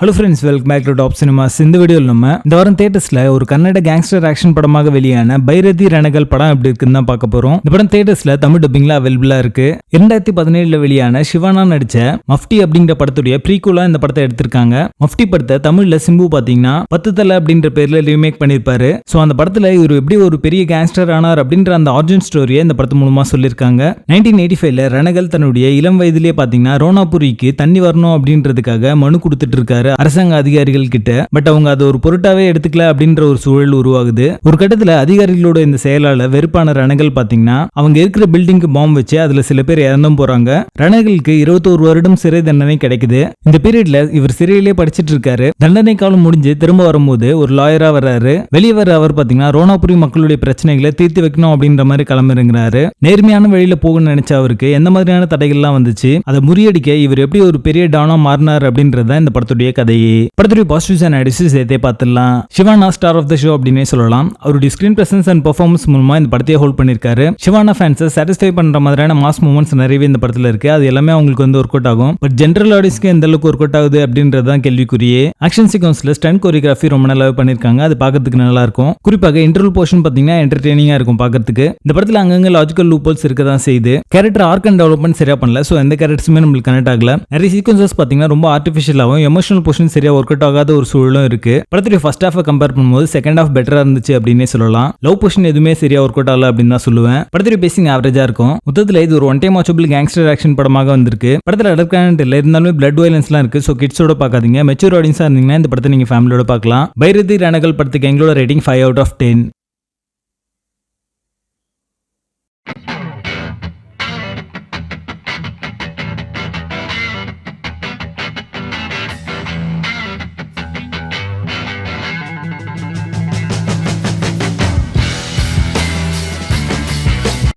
Hello friends, welcome back to Top Cinemas. இந்த வீடியோவில் நம்ம இந்த வாரம் தியேட்டர்ஸ்ல ஒரு கன்னட கேங்ஸ்டர் ஆக்ஷன் படமாக வெளியான பைரதி ரணகல் படம் எப்படி இருக்குன்னு தான் பார்க்க போறோம். இந்த படம் தியேட்டர்ஸ்ல தமிழ் டப்பிங்ல அவைலபிளா இருக்கு. 2017 வெளியான சிவானா நடிச்ச மஃப்டி அப்படிங்கிற படத்துடைய ப்ரீக்வலா இந்த படத்தை எடுத்திருக்காங்க. மஃப்டி படத்தை தமிழ்ல சிம்பு பாத்தீங்கன்னா 10 தலை அப்படின்ற பேர்ல ரீமேக் பண்ணிருப்பாரு. சோ அந்த படத்துல இவர் எப்படி ஒரு பெரிய கேங்ஸ்டர் ஆனார் அப்படின்ற அந்த ஆரிஜின் ஸ்டோரியை இந்த படத்து மூலமா சொல்லியிருக்காங்க. 1985ல ரணகல் தன்னுடைய இளம் வயதிலேயே பாத்தீங்கன்னா ரோனாபுரிக்கு தண்ணி வரணும் அப்படின்றதுக்காக மனு கொடுத்துட்டு இருக்காரு அரசாங்க அதிகாரிகள் கிட்ட. பட் அவங்க அதை ஒரு பொருட்டாவே எடுத்துக்கல அப்படின்ற ஒரு சூழல் உருவாகுது. ஒரு கட்டத்துல அதிகாரிகளோட இந்த செயலால வெறுப்பான ரணகல் பாத்தீங்கன்னா அவங்க இருக்கிற பில்டிங்க்கு பாம்பு வச்சு அதுல சில பேர் இறந்தும் போறாங்க. ரணகலுக்கு 21 வருடம் சிறை தண்டனை கிடைக்குது. இந்த பீரியட்ல இவர் சிறையிலேயே படிச்சிட்டு இருக்காரு. தண்டனை காலம் முடிஞ்சு திரும்ப வரும்போது ஒரு லாயரா வர்றாரு. வெளியே வர அவர் பாத்தீங்கன்னா ரோனாபுரி மக்களுடைய பிரச்சனைகளை தீர்த்து வைக்கணும் அப்படின்ற மாதிரி கிளம்பிருங்கிறாரு. நேர்மையான வழியில போகணும்னு நினைச்ச அவருக்கு எந்த மாதிரியான தடைகள்லாம் வந்துச்சு, அதை முறியடிக்க இவர் எப்படி ஒரு பெரிய டானா மாறினார் அப்படின்றத இந்த படத்துடைய கதையே. படத்துடைய பாசிட்டிவ்ஸ் அண்ட் நெகட்டிவ்ஸ் சேர்த்தே பார்த்துடலாம். Siwana star of the show அப்படின்னே சொல்லலாம். அவருடைய ஸ்கிரீன் பிரசன்ஸ் அண்ட் பெர்ஃபார்மன்ஸ் மூலமா இந்த படத்தையே ஹோல்ட் பண்ணிருக்காரு. சிவானா ஃபேன்ஸை சாட்டிஸ்ஃபை பண்ற மாதிரியான மாஸ் மூமெண்ட்ஸ் நிறையவே இந்த படத்துல இருக்கு. அது எல்லாமே அவங்களுக்கு வந்து ஒர்க் அவுட் ஆகும். பட் ஜென்ரல் ஆடியன்ஸ்க்கு எந்த அளவுக்கு ஒர்க் அவுட் ஆகுது அப்படின்றது தான் கேள்விக்குரியே. ஆக்ஷன் சீக்வன்ஸ்ல ஸ்டண்ட் கோரியோகிராஃபி ரொம்ப நல்லாவே பண்ணிருக்காங்க. அது பார்க்கிறதுக்கு நல்லா இருக்கும். குறிப்பாக இன்டர்வல் போர்ஷன் பாத்தீங்கன்னா என்டர்டெய்னிங்கா இருக்கும் பார்க்கிறதுக்கு. இந்த படத்துல அங்கங்க லாஜிக்கல் லூப்போல்ஸ் இருக்க தான் செய்யுது. கேரக்டர் ஆர்க் அண்ட் டெவலப்மெண்ட் சரியா பண்ணல. சோ எந்த கேரக்டர்ஸுமே நம்மளுக்கு கனெக்ட் ஆகல. நிறைய சீக்வன்சஸ் பாத்தீங்கன்னா ரொம்ப ஆர்டிஃபிஷியலாகவும் எமோஷனல் போர்ஷன் சரியா ஒர்க் அவுட் ஆகாத ஒரு சூழலும் இருக்கு. படத்துடைய ஃபர்ஸ்ட் ஹாஃபை கம்பேர் பண்ணும்போது செகண்ட் ஹாஃப் பெட்டரா இருந்துச்சு அப்படின்னே சொல்லலாம். லவ் போர்ஷன் எதுவுமே சரியா ஒர்க் அவுட் ஆகல அப்படின்னு தான் சொல்லுவேன். படத்துடைய பேசிங் ஆவரேஜா இருக்கும். மொத்தத்துல இது ஒரு one time watchable gangster action படமாக வந்திருக்கு. படத்துல அடர்கானட் இல்ல, இருந்தாலும் பிளட் வயலன்ஸ்லாம் இருக்கு. சோ கிட்ஸோட பார்க்காதீங்க. மெச்சூர் ஆடியன்ஸா இருந்தீங்கன்னா இந்த படத்தை நீங்க ஃபேமிலியோட பார்க்கலாம். பைரதி ரணகல் படத்துக்கு எங்களோட ரேட்டிங் 5 out of 10.